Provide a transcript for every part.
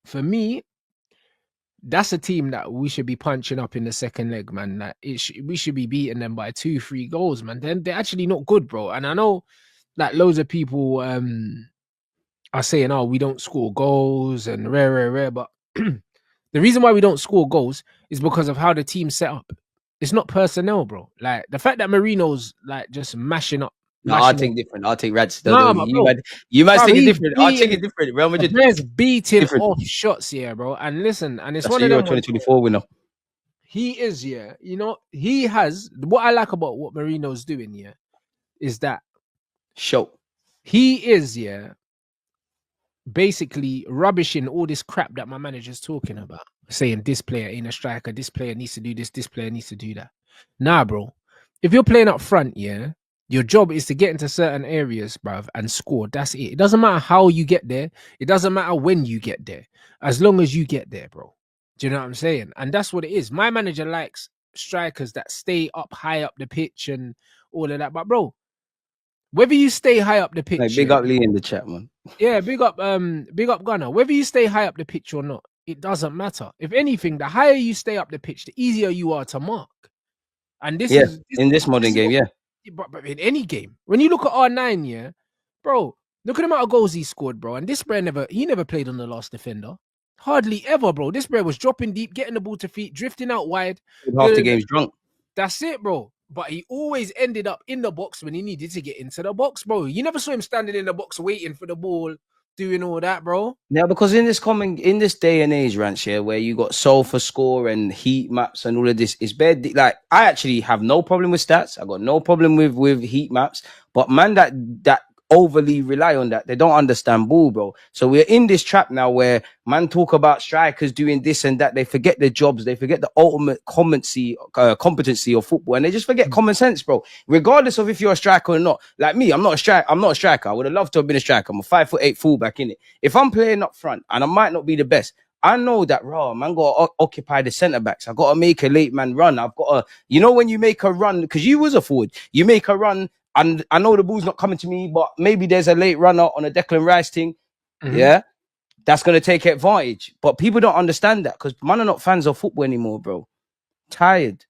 for me, that's a team that we should be punching up in the second leg, man. Like we should be beating them by 2-3 goals, man. Then they're actually not good, bro. And I know that loads of people are saying, "Oh, we don't score goals and rare," but the reason why we don't score goals is because of how the team's set up. It's not personnel, bro. Like the fact that Marino's like just mashing up. No, I'll take different. I'll take Rants. Nah, you might take it different. I'll take it different. Real Madrid. There's beating off shots here, bro. And listen, and it's one of them. 2024 winner. He is, yeah. You know, he has what I like about what Marino's doing, yeah, is that he is, yeah, basically rubbishing all this crap that my manager's talking about, saying this player ain't a striker, this player needs to do this player needs to do that. Nah, bro. If you're playing up front, yeah, your job is to get into certain areas, bruv, and score. That's it. It doesn't matter how you get there. It doesn't matter when you get there. As long as you get there, bro. Do you know what I'm saying? And that's what it is. My manager likes strikers that stay up high up the pitch and all of that. But bro, whether you stay high up the pitch, like, big up Lee in the chat, man. Yeah, big up Gunner. Whether you stay high up the pitch or not, it doesn't matter. If anything, the higher you stay up the pitch, the easier you are to mark. And this is in this modern game, yeah. But in any game, when you look at R9, yeah, bro, look at the amount of goals he scored, bro. And this player never played on the last defender. Hardly ever, bro. This player was dropping deep, getting the ball to feet, drifting out wide. Half the game's drunk. That's it, bro. But he always ended up in the box when he needed to get into the box, bro. You never saw him standing in the box waiting for the ball, doing all that, bro. Yeah, because in this day and age, Rants, yeah, where you got soul for score and heat maps and all of this, it's bad. Like, I actually have no problem with stats. I got no problem with heat maps. But man, that overly rely on that, they don't understand ball, bro. So we're in this trap now where man talk about strikers doing this and that. They forget their jobs. They forget the ultimate competency of football, and they just forget common sense, bro. Regardless of if you're a striker or not. Like me, I'm not a striker. I would have loved to have been a striker. I'm a 5'8" fullback in it. If I'm playing up front and I might not be the best, I know that, man, got to occupy the centre backs. I got to make a late man run. I've got to, when you make a run, because you was a forward, you make a run. And I know the ball's not coming to me, but maybe there's a late runner on a Declan Rice thing. Mm-hmm. Yeah, that's going to take advantage. But people don't understand that because man are not fans of football anymore, bro. Tired,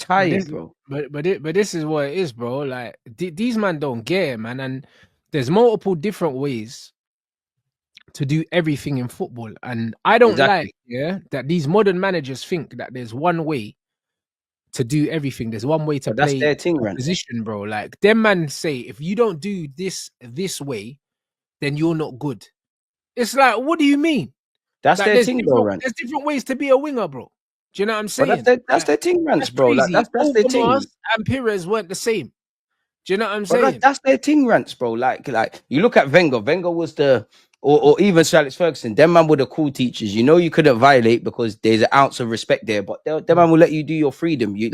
bro. But this is what it is, bro. Like these man don't get it, man. And there's multiple different ways to do everything in football. And I don't like that these modern managers think that there's one way to do everything. There's one way to play. That's their thing, position, bro. Like them man say, if you don't do this way, then you're not good. It's like, what do you mean? That's their thing, bro. Rant. There's different ways to be a winger, bro. Do you know what I'm saying? That's their thing, Rants, bro. Like, that's their thing. And Pires weren't the same. Do you know what I'm saying? That's their thing, Rants, bro. Like you look at Wenger. Wenger was or even Sir Alex Ferguson, them man were the cool teachers. You couldn't violate because there's an ounce of respect there, but them man will let you do your freedom. You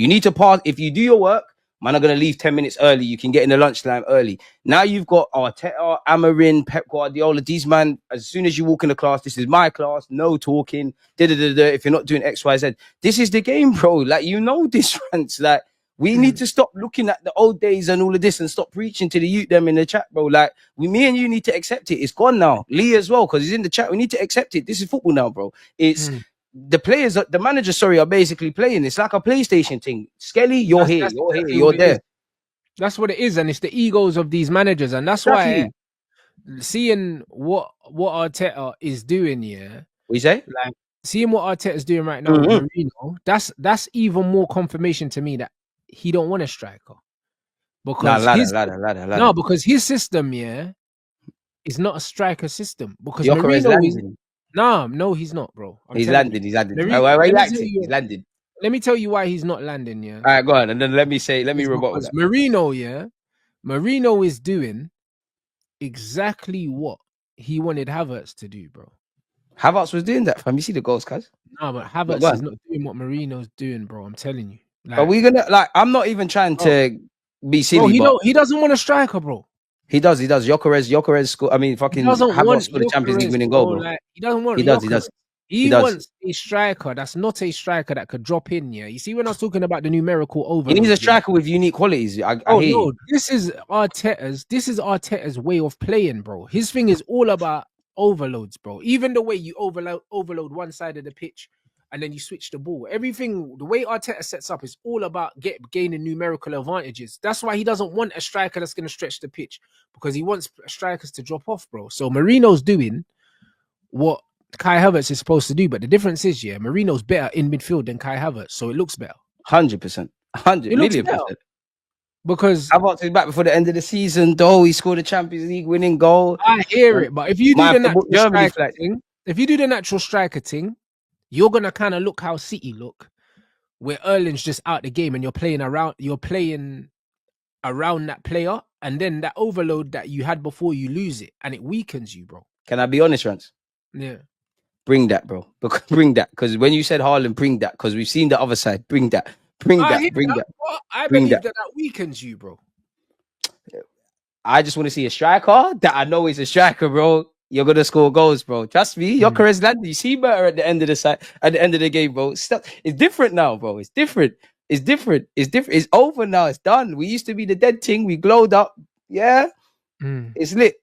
need to pass. If you do your work, man are going to leave 10 minutes early. You can get in the lunchtime early. Now you've got Arteta, Amarin, Pep Guardiola. These man, as soon as you walk in the class, this is my class, no talking, if you're not doing X, Y, Z. This is the game, bro. Like, this, Rants. Like, we need to stop looking at the old days and all of this and stop preaching to the youth them in the chat, bro. Like, me and you need to accept it. It's gone now. Lee as well, because he's in the chat. We need to accept it. This is football now, bro. It's the players, the managers, are basically playing. It's like a PlayStation thing. Skelly, you're here, you're there. That's what it is. And it's the egos of these managers. And that's why seeing what Arteta is doing here. What you say? Like, seeing what Arteta is doing right now with Mourinho, that's even more confirmation to me that he don't want a striker. Because because his system, is not a striker system. Because Mourinho no, he's not, bro. He's landing. He's landing. Let me tell you why he's not landing, All right, go on. And then let me rebuttal that. Mourinho is doing exactly what he wanted Havertz to do, bro. Havertz was doing that, fam. You see the goals, cuz? No, but Havertz is not doing what Mourinho's doing, bro. I'm telling you. Like, are we gonna I'm not even trying to be silly. Bro, he doesn't want a striker, bro. He does. Gyökeres score. I mean, fucking Havertz scored the Champions League winning goal, bro. Like, he doesn't want. He wants a striker that's not a striker that could drop in. Yeah, you see, when I was talking about the numerical over, he needs a striker with unique qualities. This is Arteta's way of playing, bro. His thing is all about overloads, bro. Even the way you overload one side of the pitch and then you switch the ball. Everything, the way Arteta sets up is all about gaining numerical advantages. That's why he doesn't want a striker that's going to stretch the pitch, because he wants strikers to drop off, bro. So Mourinho's doing what Kai Havertz is supposed to do, but the difference is, yeah, Mourinho's better in midfield than Kai Havertz, so it looks better. 100%, 100 million percent. Because Havertz is back before the end of the season, though. He scored a Champions League winning goal. I hear it, but if you do the natural striker thing, you're gonna kind of look how City look, where Erling's just out the game and you're playing around that player, and then that overload that you had before, you lose it and it weakens you, bro. Can I be honest, Rants? Yeah. Bring that, bro. Bring that. Because when you said Haaland, bring that. Because we've seen the other side. Bring that. Bring that. I believe that weakens you, bro. I just want to see a striker that I know is a striker, bro. You're gonna score goals, bro. Trust me. Your career's landed. You see better at the end of the game, bro. It's different now, bro. It's different. It's over now. It's done. We used to be the dead thing. We glowed up. Yeah. It's lit.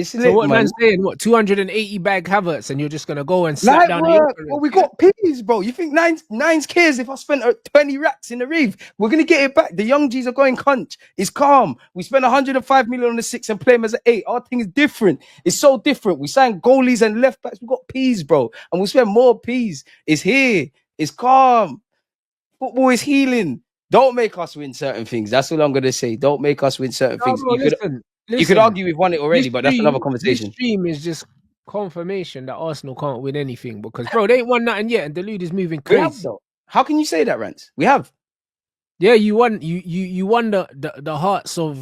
So what man's saying? What, 280 bag Havertz, and you're just gonna go and slap down the well, we got peas, bro. You think nines cares if I spent 20 racks in the reef? We're gonna get it back. The young G's are going cunt. It's calm. We spent 105 million on the 6 and play them as an 8. Our thing is different. It's so different. We signed goalies and left backs. We got peas, bro, and we spend more peas. It's here. It's calm. Football is healing. Don't make us win certain things. That's all I'm gonna say. Don't make us win certain things. Bro, you could argue we've won it already, but that's another conversation. This stream is just confirmation that Arsenal can't win anything, because, bro, they ain't won nothing yet, and Deluded is moving crazy. We have, though. How can you say that, Rants? We have. Yeah, you won. You won the hearts of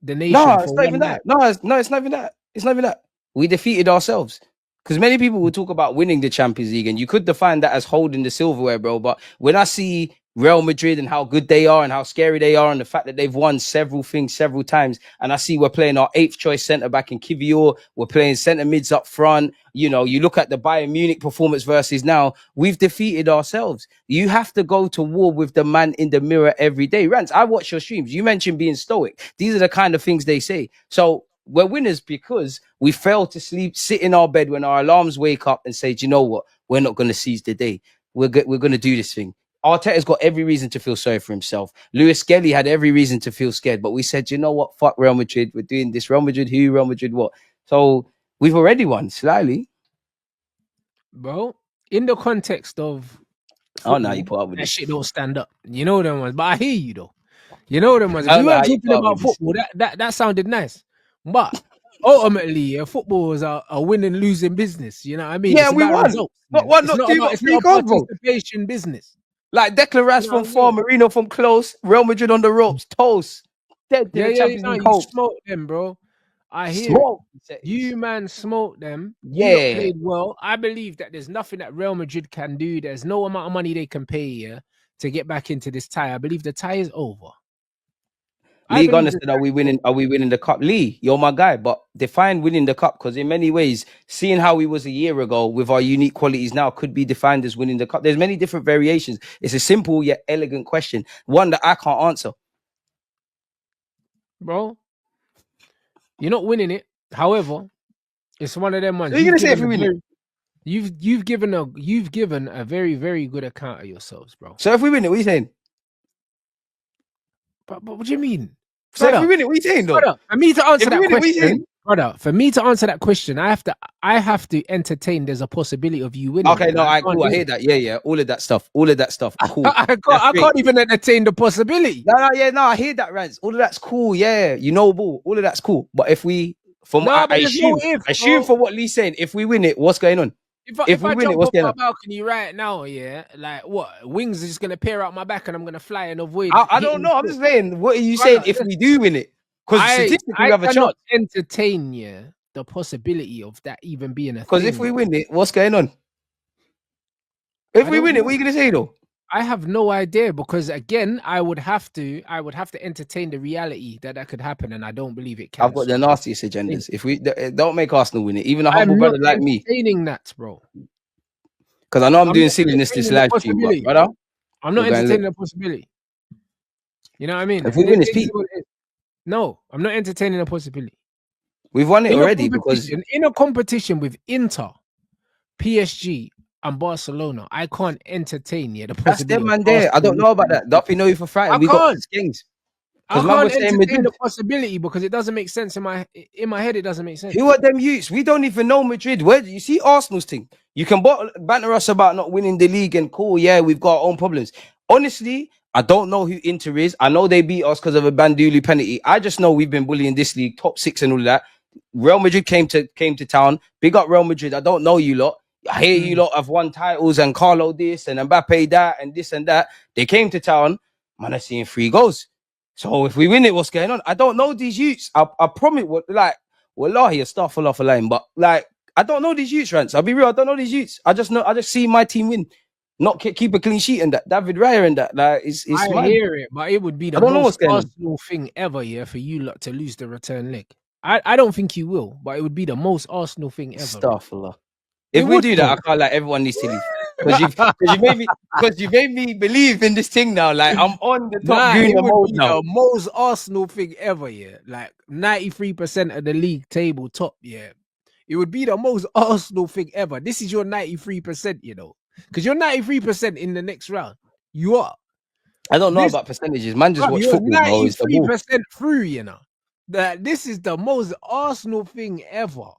the nation. No, it's not even that. No, it's not even that. It's not even that. We defeated ourselves. Because many people will talk about winning the Champions League, and you could define that as holding the silverware, bro. But when I see Real Madrid and how good they are and how scary they are, and the fact that they've won several things several times, and I see we're playing our 8th choice centre back in Kivior, we're playing centre mids up front. You know, you look at the Bayern Munich performance versus now, we've defeated ourselves. You have to go to war with the man in the mirror every day. Rants, I watch your streams. You mentioned being stoic. These are the kind of things they say. So we're winners because we fail to sit in our bed when our alarms wake up and say, do you know what? We're not going to seize the day. We're going to do this thing. Arteta's got every reason to feel sorry for himself. Lewis Skelly had every reason to feel scared, but we said, you know what? Fuck Real Madrid. We're doing this. Real Madrid who? Real Madrid what? So we've already won slightly. Bro, in the context of football, oh, no, you put up with that this shit don't stand up. You know them ones, but I hear you though. You know them ones. If you weren't talking about football, that sounded nice. But ultimately, football is a win and losing business. You know what I mean? Yeah, we won. Results, not one, not two, not three. It's not a participation business. Like Declan Rice from far, Mourinho from close, Real Madrid on the ropes, toast. Dead, you smoked them, bro. I hear it. You, man, smoked them. Yeah. You played well. I believe that there's nothing that Real Madrid can do. There's no amount of money they can pay to get back into this tie. I believe the tie is over. Lee Gunner said, are we winning the cup? Lee, you're my guy, but define winning the cup, because in many ways, seeing how we was a year ago with our unique qualities now could be defined as winning the cup. There's many different variations. It's a simple yet elegant question, one that I can't answer. Bro, you're not winning it. However, it's one of them ones. What are you gonna say if we win it? You've given a very, very good account of yourselves, bro. So if we win it, what are you saying? But what do you mean? So if we win it, what are you saying, though? Brother, for me to answer that question, I have to entertain there's a possibility of you winning. Okay, no, cool. I hear that. Yeah. All of that stuff. Cool. I can't even entertain the possibility. No, I hear that, Rants. All of that's cool. Yeah, you know, ball. All of that's cool. But if we, I assume for what Lee's saying, if we win it, what's going on? If we win it, what's going on? Balcony right now, yeah, like what? Wings are just gonna peer out my back and I'm gonna fly and avoid. I don't know. I'm just saying. What are you saying if we do win it? Because statistically, we have a chance. Entertain the possibility of that even being a thing. Because if we win it, what's going on? If we win it, what are you gonna say though? I have no idea, because again, I would have to entertain the reality that could happen, and I don't believe it can. I've got the nastiest agendas. If we don't make Arsenal win it, even a humble brother like me, entertaining that, bro. Because I know I'm doing silliness this live stream, brother. I'm not entertaining the possibility. You know what I mean? If we win, it's peak. No, I'm not entertaining the possibility. We've won it already because in a competition with Inter, PSG, and Barcelona, I can't entertain the that's possibility them man of there. I don't Arsenal know about losing. that. Duffy know you for frightened. I We got can't. skins. I Man can't was saying entertain Madrid. the possibility because it doesn't make sense in my head. It doesn't make sense. Who are them youths? We don't even know Madrid. Where do you see Arsenal's thing? You can banter us about not winning the league and cool. Yeah, we've got our own problems. Honestly, I don't know who Inter is. I know they beat us because of a Bandulu penalty. I just know we've been bullying this league, top 6 and all of that. Real Madrid came to town. Big up Real Madrid. I don't know you lot. I hear you lot have won titles and Carlo this and Mbappe that and this and that. They came to town. Man, I seeing 3 goals. So if we win it, what's going on? I don't know these youths. I promise. Like, wallahi, astaghfirullah line, but like, I don't know these youths, Rants. I'll be real. I don't know these youths. I just see my team win, not keep a clean sheet and that. David Raya and that. Like, it's I mad. hear it, but it would be I the don't know most what's going on. Arsenal thing ever, for you lot to lose the return leg. I don't think you will, but it would be the most Arsenal thing ever. Astaghfirullah. If we do that, I can't, like, everyone needs to leave. Because you made me believe in this thing now. Like, I'm on the top Gooner mode now. The most Arsenal thing ever, like 93% of the league table top, it would be the most Arsenal thing ever. This is your 93%, because you're 93% in the next round. You are. I don't know about percentages. Man, just watch football, bro. It's the ball. 93% through, that this is the most Arsenal thing ever.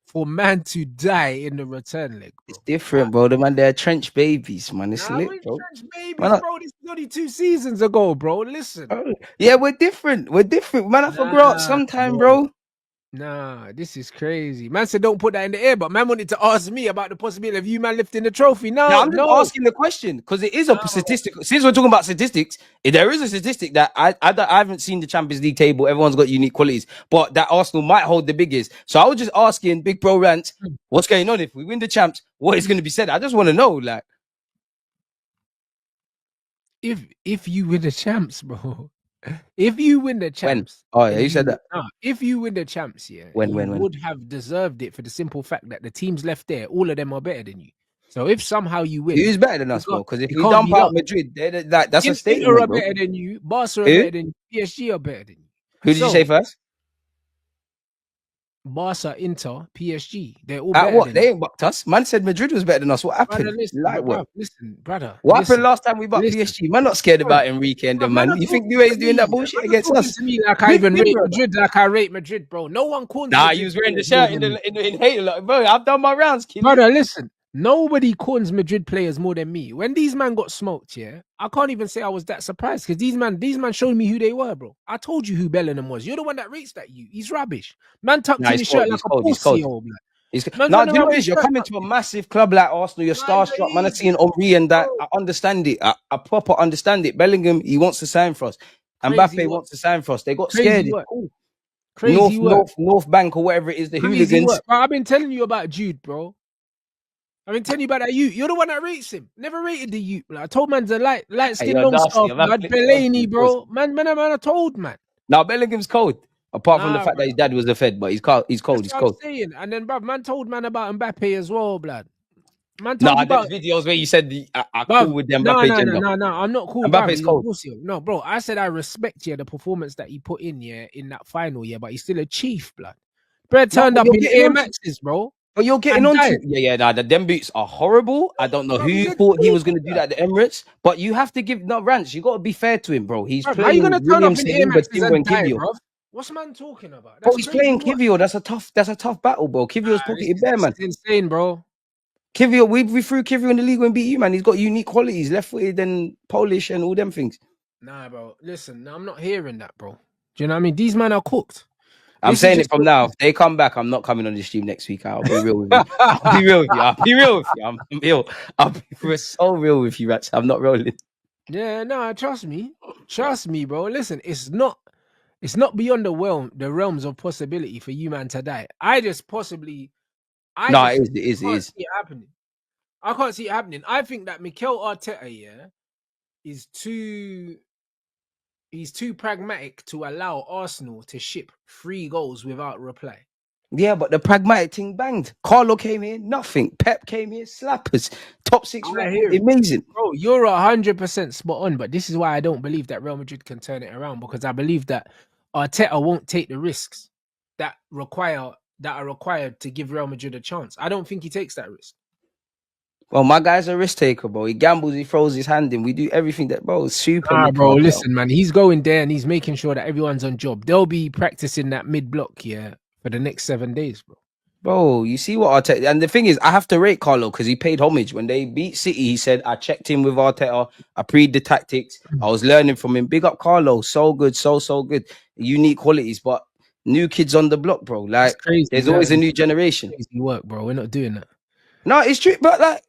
For man to die in the return leg, bro. It's different, bro. They're trench babies, man. It's lit, bro. Trench babies, bro. This is only 2 seasons ago, bro. Listen. Yeah, we're different. Man, I forgot sometime, bro. Nah, this is crazy. Man said don't put that in the air, but man wanted to ask me about the possibility of you man lifting the trophy. No, I'm just asking the question because it is a statistic. Since we're talking about statistics, there is a statistic that I haven't seen the Champions League table. Everyone's got unique qualities, but that Arsenal might hold the biggest. So I was just asking Big Bro Rants, what's going on if we win the champs? What is going to be said? I just want to know, like, if you win the champs, bro. If you win the champs, when? Oh yeah, you said that. If you win the champs, when would have deserved it for the simple fact that the teams left there, all of them are better than you. So if somehow you win, who's better than us, bro? Because if we dump out Madrid, that's a statement. Inter are better than you, Barca are better than you, PSG are better than you. Who did you say first? Barca, Inter, PSG. They're all better. What? Than They ain't bucked us. Man said Madrid was better than us. What happened? Listen, brother. What happened last time we bucked PSG? Man, not scared about Enrique and the man. You think Due's doing that bullshit against us? To me, like I even rate Madrid, like I rate Madrid, bro. No one calls. Nah, you was wearing the shirt in hate a lot, bro. I've done my rounds, kid. Brother, listen. Nobody corns Madrid players more than me. When these man got smoked, I can't even say I was that surprised because these man showed me who they were, bro. I told you who Bellingham was. You're the one that rates that you. He's rubbish. Man tucked in his shirt like a pussy, old man. Now, do you know what it is? You're coming to a massive club like Arsenal. You're starstruck. Man, I've seen Henry and that. I understand it. I proper understand it. Bellingham, he wants to sign for us. Mbappe wants to sign for us. They got scared. Cool. Crazy North Bank or whatever it is, the hooligans. I've been telling you about Jude, bro. I've been telling you about that you're the one that rates him. Never rated the youth. Like, I told man the light skin long stuff. Fellaini, bro. Man, I told man. Now Bellingham's cold. Apart from the fact that his dad was a Fed, but he's cold. He's cold. I'm saying. And then, bruv, man told man about Mbappe as well, blood. Man told you about videos where you said I cool with the Mbappe. No, I'm not cool. Mbappe's cold. No, bro. I said I respect the performance that he put in in that final, but he's still a chief, blood. Brad turned up in Air Maxes, bro. But you're getting on to them boots are horrible. I don't know who thought he was going to do that at the Emirates, but you have to give Rants. You got to be fair to him, bro. He's playing. How you going to turn up in Air Maxes and die, bro? What's man talking about? Bro, he's playing Kivio. That's a tough battle, bro. Kivio's pocketed bare, man. It's insane, bro. Kivio, we threw Kivio in the league and beat you, man. He's got unique qualities, left-footed and Polish and all them things. Nah, bro. Listen, I'm not hearing that, bro. Do you know what I mean? These men are cooked. I'm saying it from now. If they come back, I'm not coming on the stream next week. I'll be real with you. I'll be real with you. We're so real with you, Rats. I'm not rolling. Yeah, no, trust me. Trust me, bro. Listen, it's not beyond the realms of possibility for you, man, to die. It is. I can't see it happening. I can't see it happening. I think that Mikel Arteta, is he's too pragmatic to allow Arsenal to ship 3 goals without reply. Yeah, but the pragmatic thing banged. Carlo came here, nothing. Pep came here, slappers. Top 6, amazing. Bro, you're 100% spot on, but this is why I don't believe that Real Madrid can turn it around, because I believe that Arteta won't take the risks. that are required to give Real Madrid a chance. I don't think he takes that risk. Well, my guy's a risk taker, bro. He gambles, he throws his hand in. We do everything that, bro. It's super Ah, mid bro, for Arteta. listen, man. He's going there and he's making sure that everyone's on job. They'll be practicing that mid block here for the next 7 days, bro. Bro, you see what Arteta, and the thing is, I have to rate Carlo because he paid homage when they beat City. He said, "I checked in with Arteta. I preed the tactics. I was learning from him. Big up Carlo, so good, so good. Unique qualities, but new kids on the block, bro. Like It's crazy. there's always a new generation. Crazy work, bro. We're not doing that. No, it's true, but like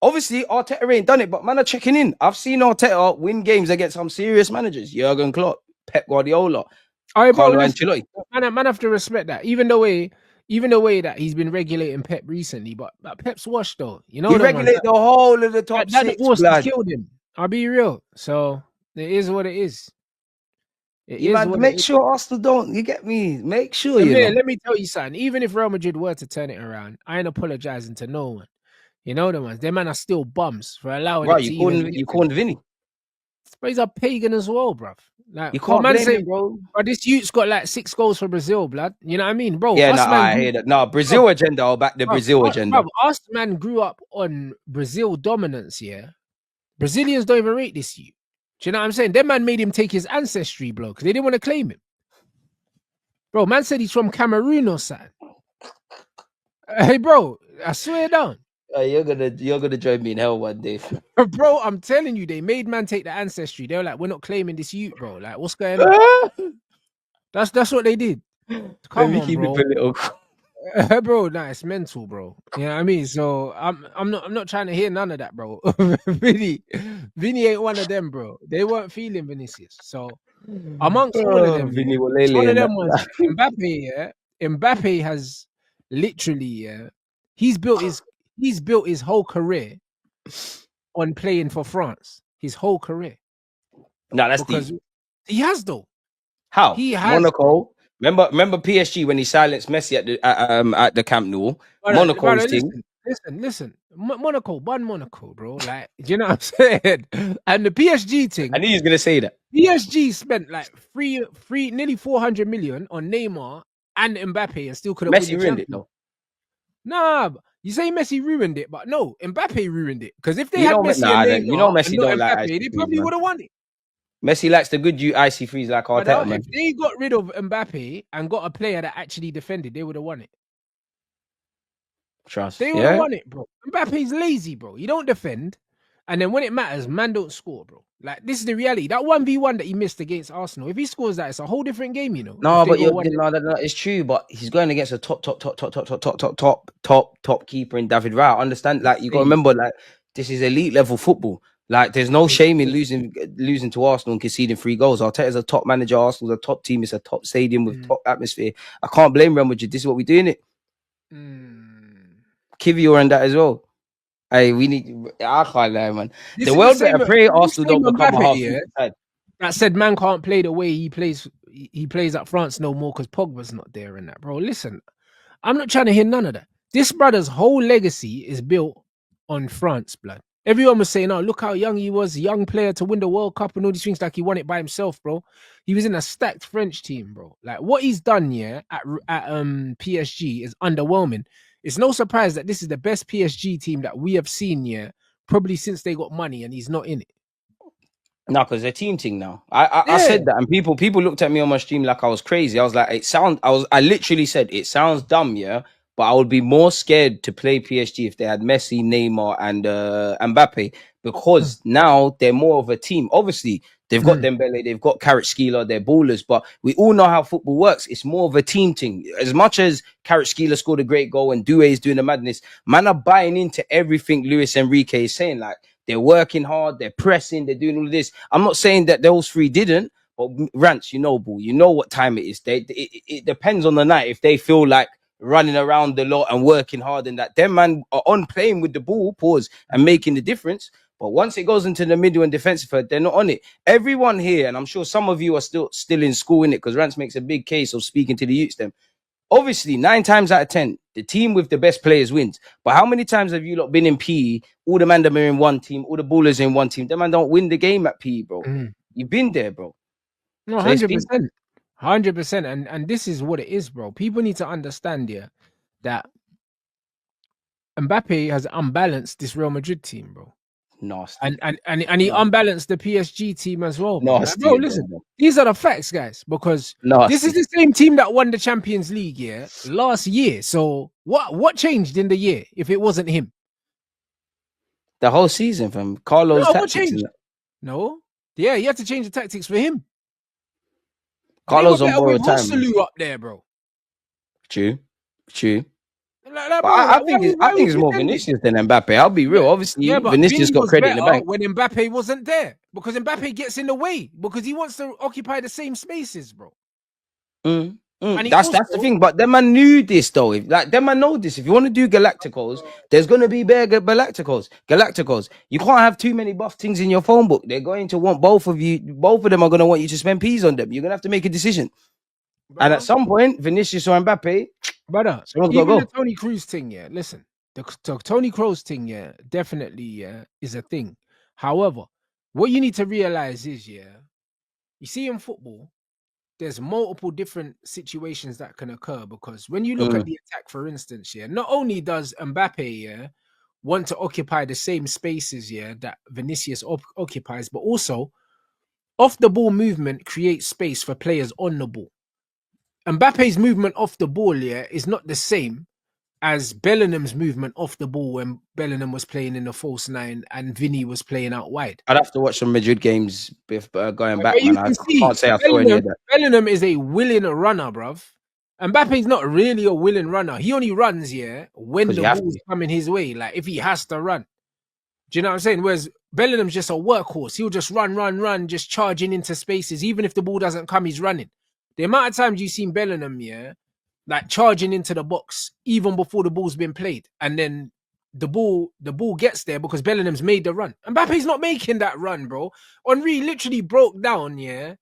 obviously Arteta ain't done it, but man are checking in. I've seen Arteta win games against some serious managers: Jurgen Klopp, Pep Guardiola, All right, bro. Carlo Listen, Ancelotti. man, have to respect that. Even the way that he's been regulating Pep recently, but Pep's washed though. You know, He the ones regulated the whole of the top that six. divorce Blood. killed him. I'll be real. So it is what it is. It You is man, what make it is. sure Arsenal don't. You get me? Make sure And you man, know. let me tell you something. Even if Real Madrid were to turn it around, I ain't apologizing to no one. You know the ones. Them man are still bums for allowing Right, it to you calling Vinny. But he's a pagan as well, bruv. Like, You what can't man blame say, him, bro. but this youth's got like 6 goals for Brazil, blood. You know what I mean, bro? Yeah, no, Us man, I hear that. No, Brazil agenda. I'll back the Brazil agenda. Us man grew up on Brazil dominance. Yeah, Brazilians don't even rate this youth. Do you know what I'm saying? Them man made him take his ancestry, bro, because they didn't want to claim him. Bro, man said he's from Cameroon or something. Hey, bro, I swear down. You're gonna join me in hell one day. Bro, I'm telling you, they made man take the ancestry. They were like, we're not claiming this youth, bro. Like, what's going on? That's what they did. Come on, bro. Bro, nah, it's mental, bro. You know what I mean? So I'm not trying to hear none of that, bro. Vinny ain't one of them, bro. They weren't feeling Vinicius. So amongst all of them, Vinny it's one of that. them ones. Mbappe, yeah. Mbappe has literally, yeah, he's built his whole career on playing for France. His whole career. No, that's Because deep. he has though. How? He has, Monaco. Remember PSG when he silenced Messi at the Camp Nou. Monaco's team. Listen. Monaco, bro. Like, do you know what I'm saying? And the PSG thing. I knew he was gonna say that. PSG spent like nearly 400 million on Neymar and Mbappe and still couldn't win the ruined it though. Nah, you say Messi ruined it, but no, Mbappe ruined it. Because if they had Messi and Neymar, Messi don't like Mbappe, they probably would have won it. Messi likes the good icy freeze like Arteta, man. If they got rid of Mbappe and got a player that actually defended, they would have won it. Trust. They would have won it, bro. Mbappe's lazy, bro. You don't defend. And then when it matters, man don't score, bro. Like, this is the reality. That 1v1 that he missed against Arsenal, if he scores that, it's a whole different game, you know. No, but it's true. But he's going against a top keeper in David Raya. Understand? Like, you got to remember, like, this is elite level football. Like, there's no shame in losing to Arsenal and conceding 3 goals. Arteta's a top manager. Arsenal's a top team. It's a top stadium with top atmosphere. I can't blame Real Madrid. This is what we're doing it. Kivior and that as well. Hey, we need. I can't lie, man. The world better pray Arsenal don't become a half side. That said, man can't play the way he plays. He plays at France no more because Pogba's not there and that, bro. Listen, I'm not trying to hear none of that. This brother's whole legacy is built on France, blood. Everyone was saying, "Oh, look how young he was, a young player to win the World Cup and all these things." Like he won it by himself, bro. He was in a stacked French team, bro. Like what he's done, yeah, at PSG is underwhelming. It's no surprise that this is the best PSG team that we have seen, yeah, probably since they got money, and he's not in it. No, because they're team thing now. I said that, and people looked at me on my stream like I was crazy. I was like, I literally said it sounds dumb, yeah, but I would be more scared to play PSG if they had Messi, Neymar, and Mbappe, because now they're more of a team. Obviously, they've got Dembele, they've got Kvaratskhelia, they're ballers, but we all know how football works. It's more of a team thing. As much as Kvaratskhelia scored a great goal and Doué is doing the madness, man are buying into everything Luis Enrique is saying. Like, they're working hard, they're pressing, they're doing all of this. I'm not saying that those 3 didn't, but Rants, you know, boo, you know what time it is. It depends on the night. If they feel like running around the lot and working hard and that, them man are on playing with the ball, pause, and making the difference. But once it goes into the middle and defensive third, they're not on it. Everyone here, and I'm sure some of you are still in school in it, because Rants makes a big case of speaking to the youths them. Obviously, 9 times out of 10, the team with the best players wins. But how many times have you lot been in PE? All the man that are in one team, all the ballers in one team. The man don't win the game at PE, bro. You've been there, bro. No, 100%. 100%. And this is what it is, bro. People need to understand here that Mbappe has unbalanced this Real Madrid team, bro. Nasty. And he unbalanced the PSG team as well, bro. Like, bro, Nasty as well, listen, bro. these are the facts, guys, because this is Nasty. the same team that won the Champions League, yeah, last year. So what changed in the year if it wasn't him? The whole season, fam. Carlos No, what tactics. changed? No, yeah, you had to change the tactics for him. Carlos they were on better with borrowed time. Rosselu up there, bro. True. Like, But bro, I like, think why are we it's more pretending? Vinicius than Mbappe. I'll be real. Yeah, Obviously, yeah, but Vinicius Vinny got was credit in the better bank. when Mbappe wasn't there because Mbappe gets in the way because he wants to occupy the same spaces, bro. And That's the thing. But them man knew this though. Them man know this. If you want to do Galacticos, there's gonna be bare Galacticos. You can't have too many buff things in your phone book. They're going to want both of you. Both of them are gonna want you to spend P's on them. You're gonna have to make a decision. brother, And at some point, Vinicius or Mbappe, brother, someone's even gotta the go. Tony Cruz thing, yeah. Listen, the Tony Cruz thing, yeah, definitely, yeah, is a thing. However, what you need to realize is, yeah, you see in football, there's multiple different situations that can occur because when you look at the attack, for instance, yeah, not only does Mbappe, yeah, want to occupy the same spaces, yeah, that Vinicius occupies, but also off the ball movement creates space for players on the ball. Mbappe's movement off the ball, yeah, is not the same as Bellingham's movement off the ball when Bellingham was playing in the false nine and Vinny was playing out wide. I'd have to watch some Madrid games if going back, But you man. I can see can't say I saw any of that. Bellingham is a willing runner, bruv. Mbappe's not really a willing runner. He only runs, yeah, when Because the you have ball's to. coming his way. Like if he has to run. Do you know what I'm saying? Whereas Bellingham's just a workhorse. He'll just run, just charging into spaces. Even if the ball doesn't come, he's running. The amount of times you've seen Bellingham, yeah, like charging into the box even before the ball's been played, and then the ball gets there because Bellingham's made the run. Mbappe's not making that run, bro. Henry literally broke down, yeah,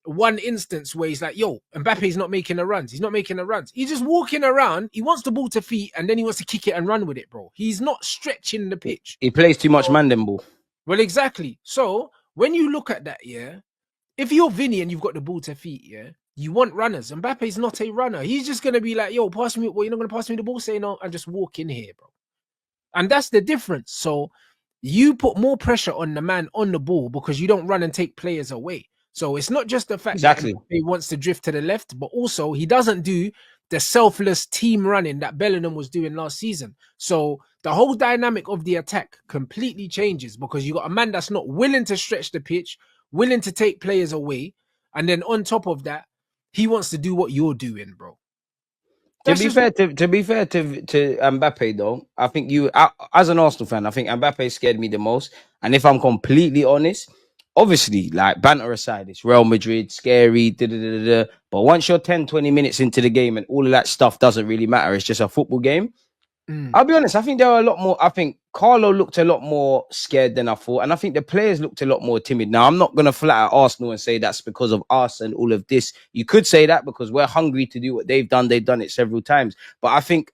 one instance where he's like, yo, Mbappe's not making the runs. He's not making the runs. He's just walking around. He wants the ball to feet and then he wants to kick it and run with it, bro. He's not stretching the pitch. He plays too much Mandem ball. Well, exactly. So when you look at that, yeah, if you're Vinny and you've got the ball to feet, yeah, you want runners. Mbappe's not a runner. He's just gonna be like, yo, pass me. Well, you're not gonna pass me the ball. Say no, and just walk in here, bro. And that's the difference. So you put more pressure on the man on the ball because you don't run and take players away. So it's not just the fact that he wants to drift to the left, but also he doesn't do the selfless team running that Bellingham was doing last season. So the whole dynamic of the attack completely changes because you got a man that's not willing to stretch the pitch, willing to take players away, and then on top of that, he wants to do what you're doing, bro. To be fair to Mbappe though, I think as an Arsenal fan, I think Mbappe scared me the most. And if I'm completely honest, obviously, like banter aside, it's Real Madrid, scary, but once you're 10, 20 minutes into the game and all of that stuff doesn't really matter, it's just a football game. I'll be honest, I think there were a lot more. I think Carlo looked a lot more scared than I thought. And I think the players looked a lot more timid. Now, I'm not going to flat out Arsenal and say that's because of us and all of this. You could say that because we're hungry to do what they've done. They've done it several times. But I think,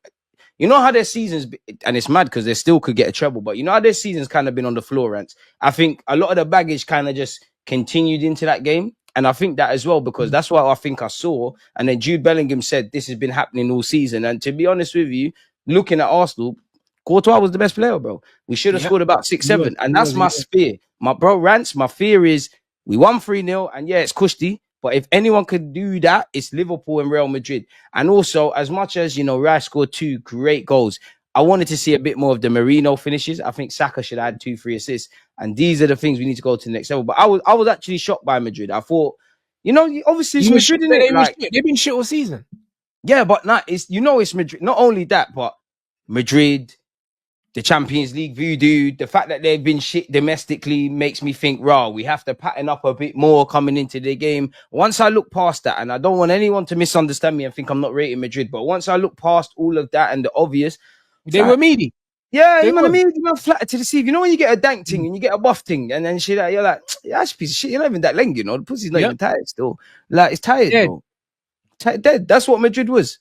you know how their seasons, and it's mad because they still could get a treble, but you know how their seasons kind of been on the floor, Rants. I think a lot of the baggage kind of just continued into that game. And I think that as well, because that's what I think I saw. And then Jude Bellingham said this has been happening all season. And to be honest with you, looking at Arsenal, Courtois was the best player, bro. We should have scored about 6-7. And that's my fear. My bro, Rants, my fear is we won 3-0. And yeah, it's cushy. But if anyone could do that, it's Liverpool and Real Madrid. And also, as much as, you know, Rice scored 2 great goals, I wanted to see a bit more of the Mourinho finishes. I think Saka should have had 2-3 assists. And these are the things we need to go to the next level. But I was actually shocked by Madrid. I thought, you know, obviously it's Madrid, isn't it? Like, they've been shit all season. Yeah, but not it's it's Madrid. Not only that, but Madrid, the Champions League voodoo, the fact that they've been shit domestically makes me think, we have to pattern up a bit more coming into the game. Once I look past that, and I don't want anyone to misunderstand me and think I'm not rating Madrid, but once I look past all of that and the obvious, they were meaty. Yeah, you man, flattered to deceive. You know when you get a dank thing and you get a buff thing, and then shit, you're like, that's a piece of shit. You're not even that length, you know. The pussy's not even tired still. Like it's tired, bro. Dead. That's what Madrid was.